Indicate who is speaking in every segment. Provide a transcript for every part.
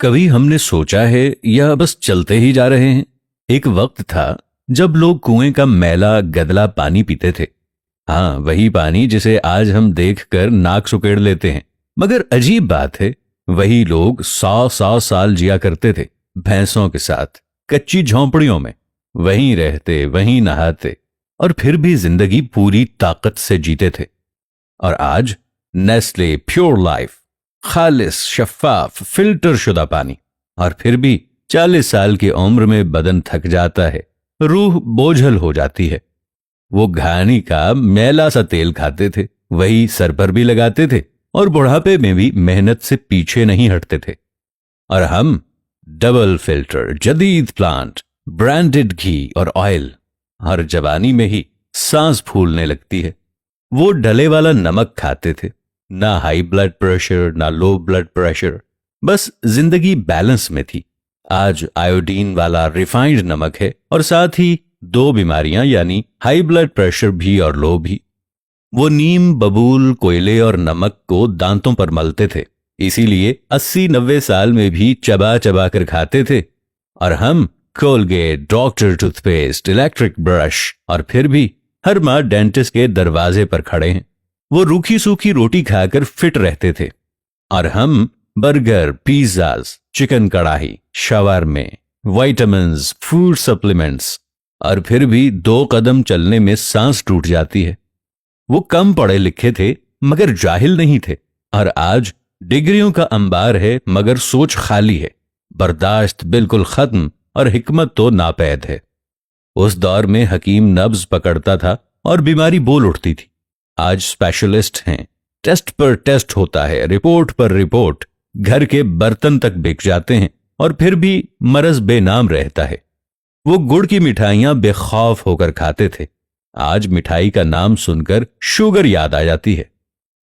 Speaker 1: कभी हमने सोचा है या बस चलते ही जा रहे हैं? एक वक्त था जब लोग कुएं का मैला गदला पानी पीते थे। हाँ, वही पानी जिसे आज हम देखकर नाक सुकेड़ लेते हैं। मगर अजीब बात है, वही लोग 100-100 साल जिया करते थे, भैंसों के साथ, कच्ची झोंपड़ियों में, वहीं रहते, वहीं नहाते, और फिर भी जिंदगी पूरी ताकत से जीते थे। और आज नेस्ले प्योर लाइफ, खालिस शफाफ फिल्टर शुदा पानी, और फिर भी 40 साल की उम्र में बदन थक जाता है, रूह बोझल हो जाती है। वो घानी का मैला सा तेल खाते थे, वही सर पर भी लगाते थे, और बुढ़ापे में भी मेहनत से पीछे नहीं हटते थे। और हम डबल फिल्टर, जदीद प्लांट, ब्रांडेड घी और ऑयल, हर जवानी में ही सांस फूलने लगती है। वो डले वाला नमक खाते थे, ना हाई ब्लड प्रेशर ना लो ब्लड प्रेशर, बस जिंदगी बैलेंस में थी। आज आयोडीन वाला रिफाइंड नमक है, और साथ ही 2 बीमारियां, यानी हाई ब्लड प्रेशर भी और लो भी। वो नीम, बबूल, कोयले और नमक को दांतों पर मलते थे, इसीलिए 80-90 साल में भी चबा चबा कर खाते थे। और हम Colgate, doctor toothpaste, electric brush, और फिर भी हर माह डेंटिस्ट के दरवाजे पर खड़े हैं। वो रूखी सूखी रोटी खाकर फिट रहते थे, और हम बर्गर, पिज्जाज, चिकन कढ़ाई, शवारमे, विटामिन्स, फूड सप्लीमेंट्स, और फिर भी 2 कदम चलने में सांस टूट जाती है। वो कम पढ़े लिखे थे मगर जाहिल नहीं थे, और आज डिग्रियों का अंबार है मगर सोच खाली है, बर्दाश्त बिल्कुल खत्म और हिकमत तो नापैद है। उस दौर में हकीम नब्ज पकड़ता था और बीमारी बोल उठती थी। आज स्पेशलिस्ट हैं, टेस्ट पर टेस्ट होता है, रिपोर्ट पर रिपोर्ट, घर के बर्तन तक बिक जाते हैं, और फिर भी मरज बेनाम रहता है। वो गुड़ की मिठाइयां बेखौफ होकर खाते थे, आज मिठाई का नाम सुनकर शुगर याद आ जाती है।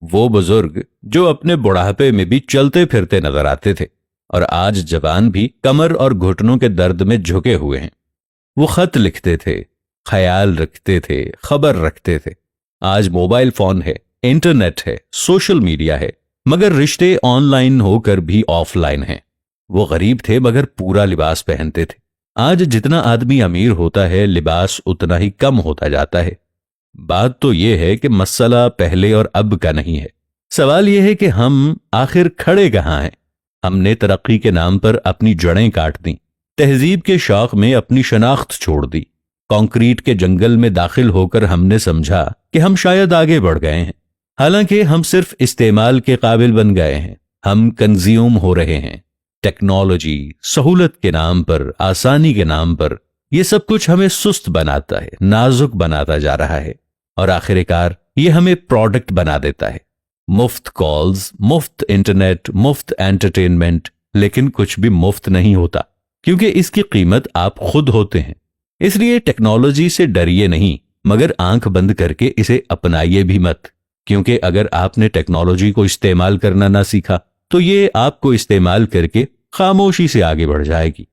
Speaker 1: वो बुजुर्ग जो अपने बुढ़ापे में भी चलते फिरते नजर आते थे, और आज जवान भी कमर और घुटनों के दर्द में झुके हुए हैं। वो खत लिखते थे, ख्याल रखते थे, खबर रखते थे। आज मोबाइल फोन है, इंटरनेट है, सोशल मीडिया है, मगर रिश्ते ऑनलाइन होकर भी ऑफलाइन हैं। वो गरीब थे मगर पूरा लिबास पहनते थे। आज जितना आदमी अमीर होता है, लिबास उतना ही कम होता जाता है। बात तो यह है कि मसला पहले और अब का नहीं है, सवाल यह है कि हम आखिर खड़े कहां हैं। हमने तरक्की के नाम पर अपनी जड़ें काट दी, तहजीब के शौक में अपनी शनाख्त छोड़ दी। कंक्रीट के जंगल में दाखिल होकर हमने समझा कि हम शायद आगे बढ़ गए हैं, हालांकि हम सिर्फ इस्तेमाल के काबिल बन गए हैं। हम कंज्यूम हो रहे हैं। टेक्नोलॉजी, सहूलत के नाम पर, आसानी के नाम पर, यह सब कुछ हमें सुस्त बनाता है, नाजुक बनाता जा रहा है, और आखिरकार ये हमें प्रोडक्ट बना देता है। मुफ्त कॉल्स, मुफ्त इंटरनेट, मुफ्त एंटरटेनमेंट, लेकिन कुछ भी मुफ्त नहीं होता, क्योंकि इसकी कीमत आप खुद होते हैं। इसलिए टेक्नोलॉजी से डरिए नहीं, मगर आंख बंद करके इसे अपनाइए भी मत, क्योंकि अगर आपने टेक्नोलॉजी को इस्तेमाल करना ना सीखा तो ये आपको इस्तेमाल करके खामोशी से आगे बढ़ जाएगी।